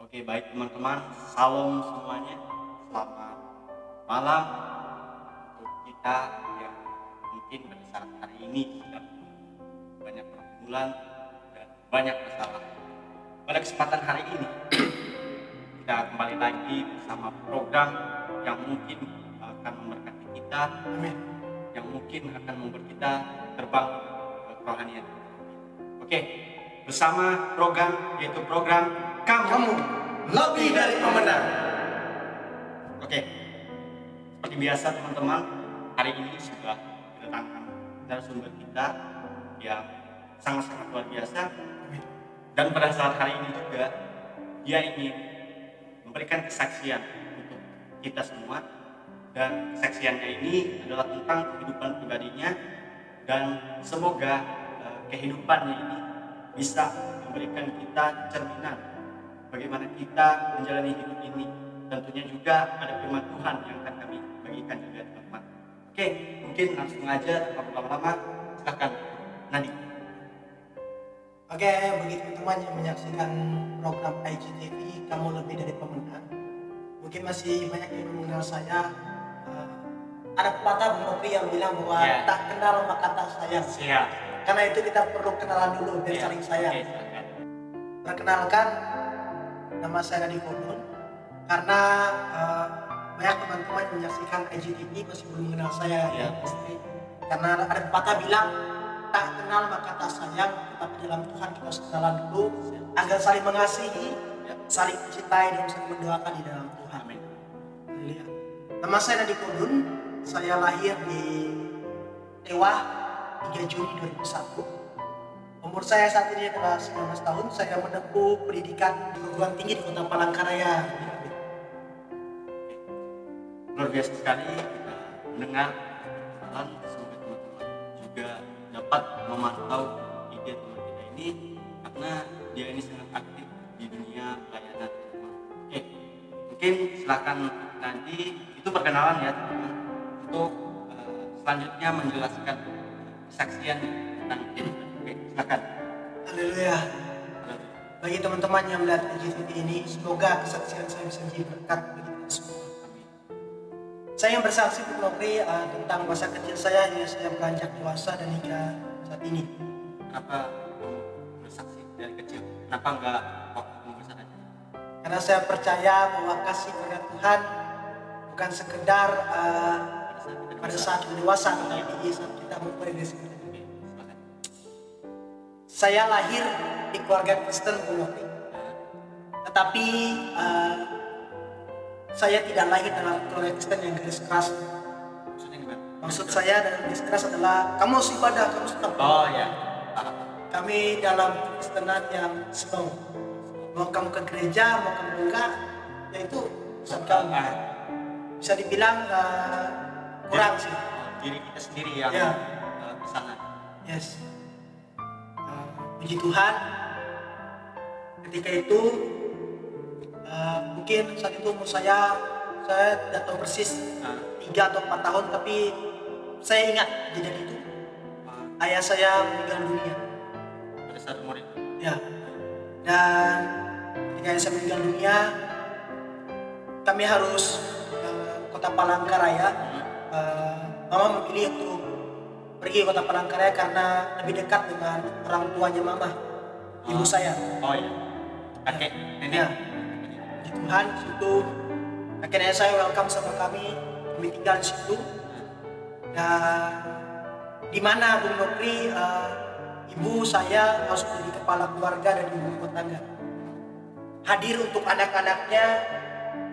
Oke, baik teman-teman, salam semuanya. Selamat malam untuk kita yang mungkin pada saat hari ini sedang banyak pergumulan dan banyak masalah. Pada kesempatan hari ini, kita kembali lagi bersama program yang mungkin akan memberkati kita, yang mungkin akan membuat kita terbang ke kerohanian. Oke, bersama program yaitu program Kamu Lebih Dari Pemenang. Oke, seperti biasa teman-teman, hari ini sudah kedatangan narasumber kita yang sangat-sangat luar biasa. Dan pada saat hari ini juga dia ingin memberikan kesaksian untuk kita semua, dan kesaksiannya ini adalah tentang kehidupan pribadinya, dan semoga kehidupannya ini bisa memberikan kita cerminan bagaimana kita menjalani hidup ini. Tentunya juga ada firman Tuhan yang akan kami bagikan juga teman-teman. Oke, mungkin langsung aja tanpa berlama-lama, silakan Nadi. Oke, bagi teman-teman yang menyaksikan program IGTV Kamu Lebih Dari Pemenang, mungkin masih banyak yang belum mengenal saya. Ada pepatah Bung Nopri yang bilang bahwa tak kenal maka tak sayang. Siap. Karena itu kita perlu kenalan dulu biar saling sayang. Oke, Perkenalkan, nama saya Nadi Kodon. Karena banyak teman-teman yang menyaksikan IGTV masih belum mengenal saya. Karena ada pepatah bilang tak kenal maka tak sayang, tetapi dalam Tuhan kita harus kenalan dulu agar saling mengasihi, saling mencintai dan saling mendoakan di dalam Tuhan. Amin. Nama saya Nadi Kodun, saya lahir di Tewah 3 Juni 2001. Umur saya saat ini adalah 19 tahun. Saya menempuh pendidikan di perguruan tinggi di Kota Palangkaraya. Luar biasa sekali kita mendengar kesalahan. Semoga teman-teman juga dapat memantau ide teman kita ini, karena dia ini sangat aktif di dunia pelayanan. Oke, mungkin silakan nanti itu perkenalan ya teman-teman, untuk selanjutnya menjelaskan kesaksian tentang hidup. Oke, silakan. Haleluya. Bagi teman-teman yang melihat IGTV ini, semoga kesaksian saya bisa menjadi berkat bagi kita semua. Saya yang bersaksi Bung Nopri tentang masa kecil saya hingga saya beranjak dewasa dan hingga saat ini. Kenapa kamu bersaksi dari kecil? Kenapa enggak waktu kamu besar aja? Karena saya percaya bahwa kasih karunia Tuhan bukan sekedar pada saat kita dewasa, tetapi saat kita memulai dari sekarang. Saya lahir di keluarga Kristen Bung Nopri, tetapi saya tidak lahir dalam keluarga Kristen yang garis keras. Maksudnya gimana? Maksud saya dalam garis keras adalah kamu harus ibadah, kamu harus tetap. Oh ya. Kami dalam Kristenan yang slow. Mau kamu ke gereja, mau kamu enggak, ya itu urusan kamu. Bisa dibilang kurang sih. Diri kita sendiri yang ke sana. Yes. Puji Tuhan, ketika itu mungkin saat itu umur saya tidak tahu persis 3 atau 4 tahun, tapi saya ingat kejadian itu. Ayah saya meninggal dunia Pada saat umur itu. ya, dan ketika ayah saya meninggal dunia, kami harus Kota Palangkaraya. Mama memilih untuk pergi ke Kota Palangkaraya karena lebih dekat dengan orang tuanya mama, ibu saya. Oh iya. Kakek, nenek. Ya. Puji Tuhan, situ akhirnya saya welcome sama kami tinggal di situ. Dan di mana Bung Nopri, ibu saya harus menjadi kepala keluarga dan ibu rumah tangga, hadir untuk anak-anaknya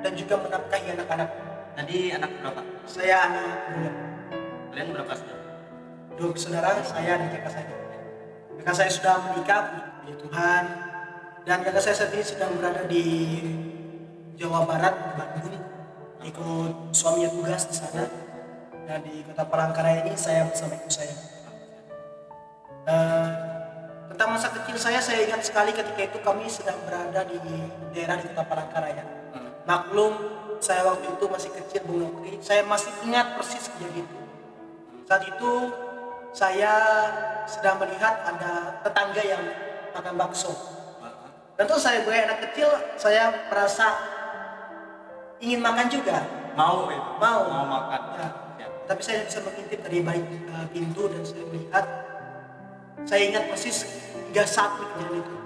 dan juga menafkahi anak-anak. Tadi anak berapa? Saya anak kedua. Kalian berapa saudara? 2 bersaudara, saya dan kakak saya. Kakak saya sudah menikah, puji Tuhan. Dan kakak saya saat ini sedang berada di Jawa Barat, di Bandung, ikut suaminya tugas di sana. Dan di Kota Palangkaraya ini saya bersama ibu saya. Tentang masa kecil saya ingat sekali ketika itu kami sedang berada di daerah di Kota Palangkaraya. Maklum, saya waktu itu masih kecil Bung Nopri, saya masih ingat persis kejadian itu. Saat itu saya sedang melihat ada tetangga yang makan bakso. Tentu saya sebagai anak kecil, saya merasa ingin makan juga, Mau itu. mau. Mau makan. Ya. Ya. Tapi saya bisa mengintip dari balik pintu dan saya melihat, saya ingat persis hingga saat kejadian itu.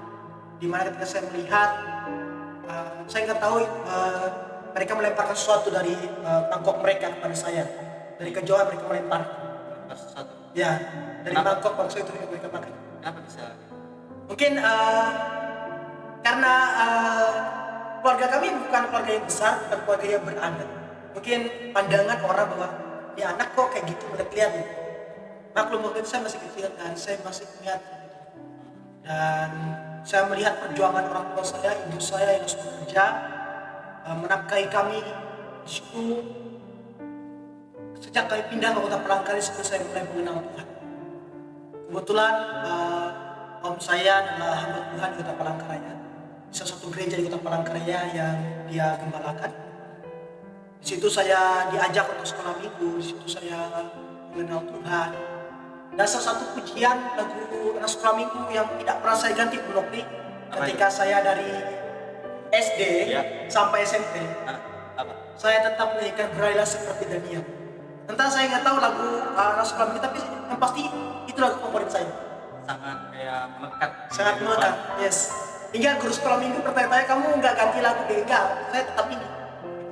Dimana ketika saya melihat, saya nggak tahu mereka melemparkan sesuatu dari mangkok mereka kepada saya. Dari kejauhan mereka melempar. Sesuatu. Ya, dari Kenapa? mangkok bangsa itu yang mereka makan. Kenapa bisa? Mungkin karena keluarga kami bukan keluarga yang besar, bukan keluarga yang beradat. Mungkin pandangan orang bahwa ya anak kok kayak gitu melihat-lihat gitu. Maklum waktu itu saya masih kecil dan saya masih ingat dan saya melihat perjuangan orang tua saya, ibu saya yang harus bekerja menafkahi kami di situ. Sejak kami pindah ke Kota Palangkaraya, situ saya mulai mengenal Tuhan. Kebetulan om saya adalah hamba Tuhan di Kota Palangkaraya, di salah satu gereja di Kota Palangkaraya yang dia gembalakan. Di situ saya diajak untuk sekolah minggu, di situ saya mengenal Tuhan. Dan salah satu pujian lagu anak sekolah minggu yang tidak pernah saya ganti Nokri ketika saya dari SD Ya. sampai SMP, Apa? saya tetap menyanyikan Berailah Seperti Daniel. Entah saya nggak tahu lagu anak sekolah minggu, tapi yang pasti itu lagu favorit saya. Sangat kayak melekat. Sangat melekat, yes. Hingga guru sekolah minggu bertanya-tanya, kamu nggak ganti lagu deh? Enggak, saya tetap ini.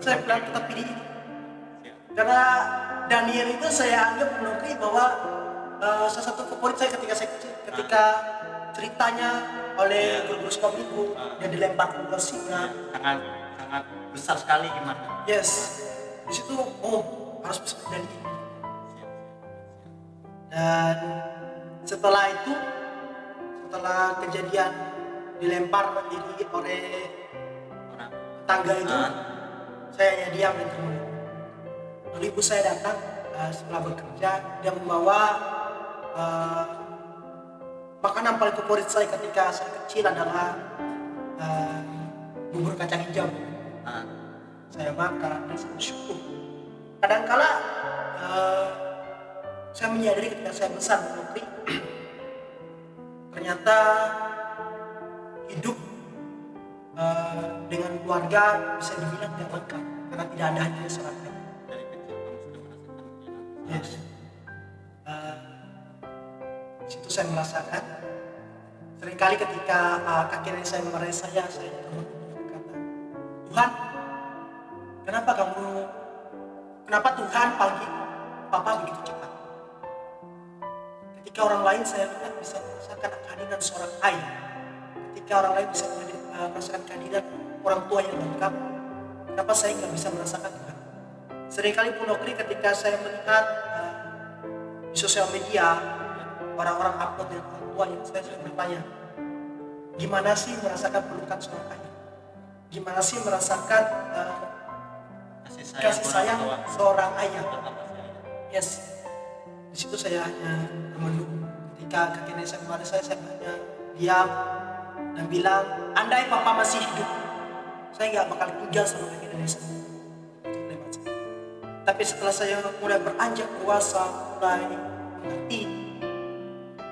Saya bilang tetap pilih ini. Ya. Karena Daniel itu saya anggap menukri bahwa salah satu favorit saya ketika saya kecil. Ketika ceritanya oleh guru-guru sekolah minggu, dia dilempar ke luar singa. Sangat sangat besar sekali gimana? Yes, di situ harus bisa Daniel. Dan setelah itu, setelah kejadian dilempar diri oleh Orang. tangga itu, saya hanya diam dan termenung. Lalu ibu saya datang setelah bekerja, dia membawa makanan paling favorit saya ketika saya kecil adalah bubur kacang hijau. Saya makan dan saya bersyukur. Kadangkala saya menyadari ketika saya besar di ternyata hidup dengan keluarga bisa dibilang tidak lengkap karena tidak ada hanya seorang ayah. Dari kecil kamu sudah merasakan kehilangan. Yes. Di situ saya merasakan seringkali ketika kakek nenek saya memarahi saya berkata, Tuhan, kenapa Tuhan panggil Papa begitu cepat? Ketika orang lain saya lihat bisa merasakan kehadiran seorang ayah, ketika orang lain bisa merasakan kehadiran orang tua yang lengkap, kenapa saya nggak bisa merasakan Tuhan? Seringkali pun Nokri ketika saya melihat di sosial media orang-orang upload dengan orang tua yang saya sering bertanya, gimana sih merasakan pelukan seorang ayah? Gimana sih merasakan kasih sayang seorang ayah? Yes, di situ saya hanya termenung. Ketika kakek nenek saya kepada saya hanya diam dan bilang, andai Papa masih hidup, saya nggak bakal tinggal sama kakek nenek saya. Tapi setelah saya mulai beranjak dewasa, mulai mengerti,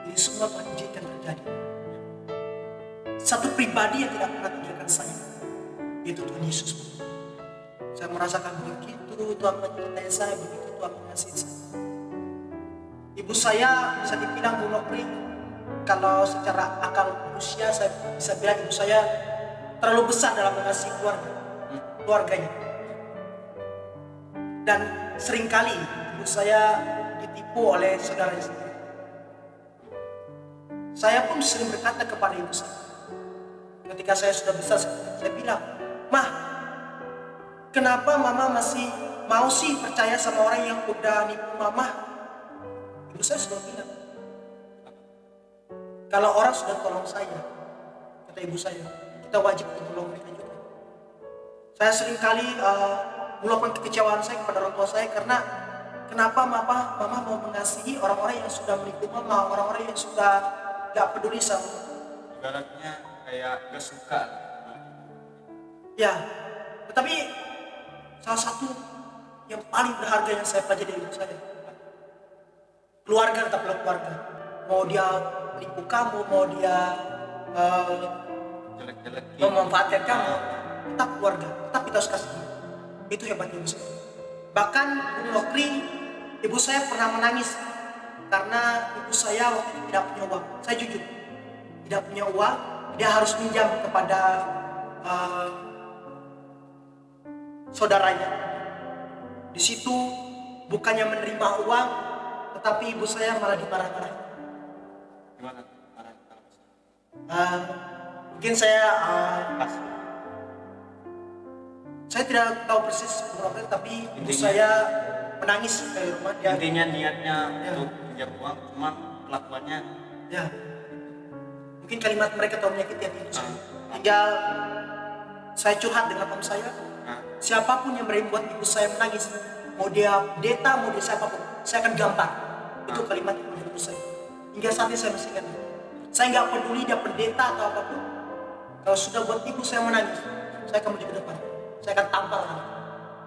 ini semua telah diizinkan terjadi. Satu pribadi yang tidak pernah tinggalkan saya, yaitu Tuhan Yesus. Saya merasakan begitu Tuhan mencintai saya, begitu Tuhan mengasihi saya. Ibu saya bisa dibilang Bu Nokri, kalau secara akal manusia saya bisa bilang ibu saya terlalu besar dalam mengasihi keluarganya. Dan seringkali ibu saya ditipu oleh saudaranya sendiri. Saya pun sering berkata kepada ibu saya, ketika saya sudah besar, saya bilang, Mah, kenapa Mama masih mau sih percaya sama orang yang udah nipu Mama? Ibu saya sudah bilang, kalau orang sudah tolong saya, kata ibu saya, kita wajib untuk tolong mereka juga. Saya seringkali meluapkan kekecewaan saya kepada orang tua saya karena kenapa Mama mau mengasihi orang-orang yang sudah menipu Mama, orang-orang yang sudah gak peduli sama. Ibaratnya kayak gak suka. Ya, tetapi salah satu yang paling berharga yang saya pelajari dari ibu saya, keluarga tetaplah keluarga. Mau dia menipu kamu, mau dia jelek-jelekin, memanfaatkan kamu, tetap keluarga, tetap kita harus kasih. Itu hebatnya ibu saya. Bahkan Bung Nokri, ibu saya pernah menangis karena ibu saya waktu itu tidak punya uang. Saya jujur, tidak punya uang, dia harus minjam kepada saudaranya. Di situ bukannya menerima uang, tetapi ibu saya malah dimarah-marahi. gimana marah? Mungkin saya Pas saya tidak tahu persis berapa, tapi ibu Intinya- saya menangis dari rumah dia. intinya niatnya Ya. untuk pinjam uang, cuman kelakuannya Ya, mungkin kalimat mereka tahu menyakiti hati ibu saya. Ah. Hingga saya curhat dengan om saya, nah, siapapun yang membuat ibu saya menangis, mau dia pendeta, mau dia siapapun, saya akan gampar. Itu kalimat ibu saya. Hingga saat ini saya masih ingat. Saya nggak peduli dia pendeta atau apapun. Kalau sudah buat ibu saya menangis, saya akan maju ke depan. Saya akan tampar.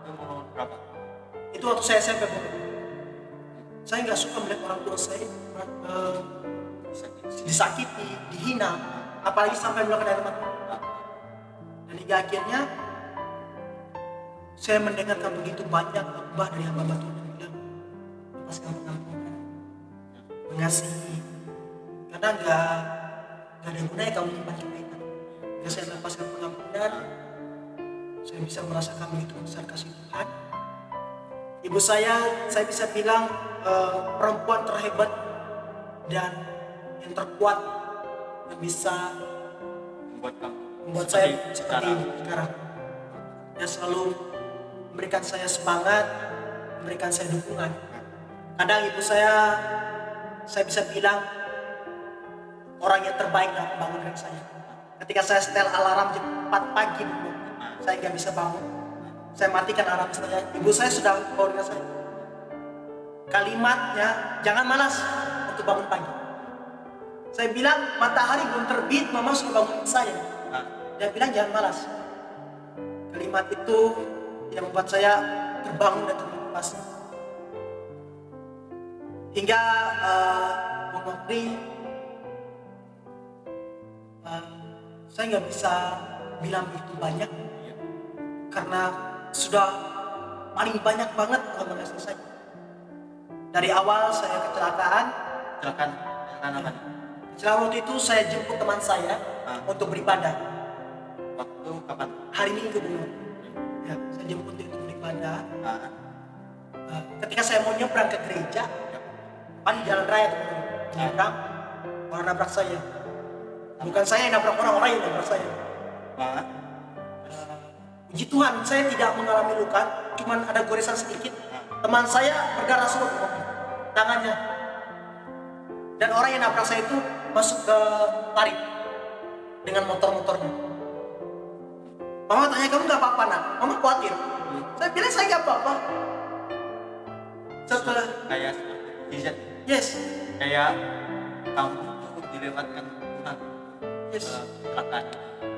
itu mau berapa? Itu waktu saya SMP. Saya nggak suka melihat orang tua saya disakiti, dihina, apalagi sampai melakukan air mata. Dan hingga akhirnya saya mendengarkan begitu banyak khotbah dari hamba Tuhan yang bilang lepaskan pengampunan, mengasihi, karena nggak ada gunanya kamu menyimpan kebaikan. Jika saya lepaskan pengampunan, saya bisa merasakan begitu besar kasih Tuhan. Ibu saya bisa bilang perempuan terhebat dan yang terkuat yang bisa membuat saya seperti ini sekarang. Dia selalu memberikan saya semangat, memberikan saya dukungan. Kadang ibu saya bisa bilang orang yang terbaik dalam membangunkan saya. Ketika saya setel alarm jam 4 pagi, saya nggak bisa bangun. Saya matikan alarm saya. Ibu saya sudah bangunkan saya. Kalimatnya, jangan malas untuk bangun pagi. Saya bilang matahari belum terbit, mama sudah bangun saya. Dia bilang jangan malas. Kalimat itu yang membuat saya terbangun dan termotivasi. Hingga Bung Nokri, saya nggak bisa bilang begitu banyak karena sudah paling banyak banget mengasih saya. Dari awal saya kecelakaan apa nih? Kecelakaan waktu itu saya jemput teman saya untuk beribadah. Waktu kapan? Hari Minggu dulu. Ya, saya jemput dia untuk beribadah. Nah, Ketika saya mau nyebrang ke gereja, kan di jalan raya nyebrang, orang nabrak saya. Bukan saya yang nabrak orang yang nabrak saya. nah, Puji Tuhan, saya tidak mengalami luka, cuman ada goresan sedikit. Teman saya berdarah semua tangannya. Dan orang yang nabrak saya itu masuk ke parit dengan motor-motornya. Mama tanya, kamu nggak apa-apa nak? Mama khawatir. Saya bilang saya nggak apa-apa. Setelah kayak seperti mujizat, yes, kayak kamu tuh dilewatkan Tuhan. yes, Kecelakaan.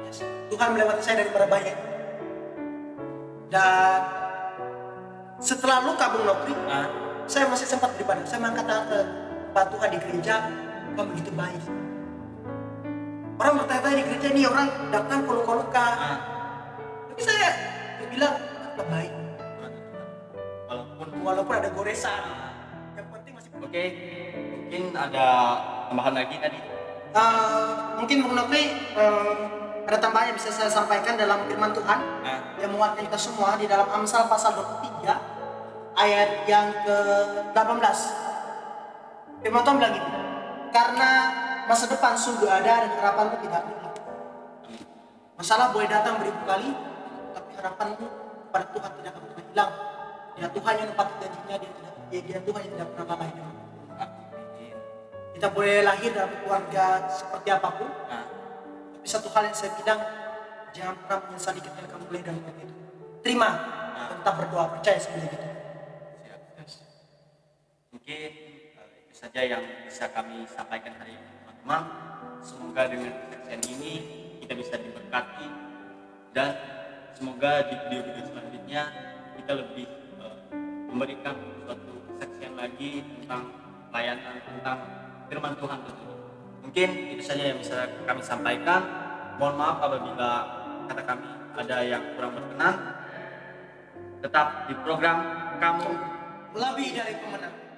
yes. Tuhan melewati saya dari bahaya. Dan setelah luka Bung Nokri, saya masih sempat beribadah. Saya mengangkat tangan ke Pak Tuhan di gereja, Tuhan begitu baik. Orang bertanya-tanya di gereja, ini orang datang ke luka-luka. Tapi saya bilang, tetap baik. Walaupun ada goresan, yang penting masih baik. Oke, mungkin ada tambahan lagi tadi. Mungkin Bung Nokri ada tambahan yang bisa saya sampaikan dalam firman Tuhan yang menguatkan kita semua di dalam Amsal pasal 23 ayat yang ke-18. Firman Tuhan bilang gitu, karena masa depan sungguh ada dan harapanmu tidak hilang. Masalah boleh datang beribu kali, tapi harapanmu pada Tuhan tidak akan pernah hilang. Dia Tuhan yang menepati janjinya, dia Tuhan yang tidak pernah lalai. Kita boleh lahir dalam keluarga seperti apapun, tapi satu hal yang saya bilang, jangan pernah menyesali ketika kamu boleh dalam keluarga itu. Terima, tetap berdoa, percaya seperti itu. Mungkin itu saja yang bisa kami sampaikan hari ini, teman-teman. Semoga dengan kesaksian ini kita bisa diberkati, dan semoga di video-video selanjutnya kita lebih memberikan suatu kesaksian lagi tentang pelayanan, tentang firman Tuhan tentunya. Mungkin itu saja yang bisa kami sampaikan. mohon maaf apabila kata kami ada yang kurang berkenan. Tetap di program Kamu Lebih dari pemenang.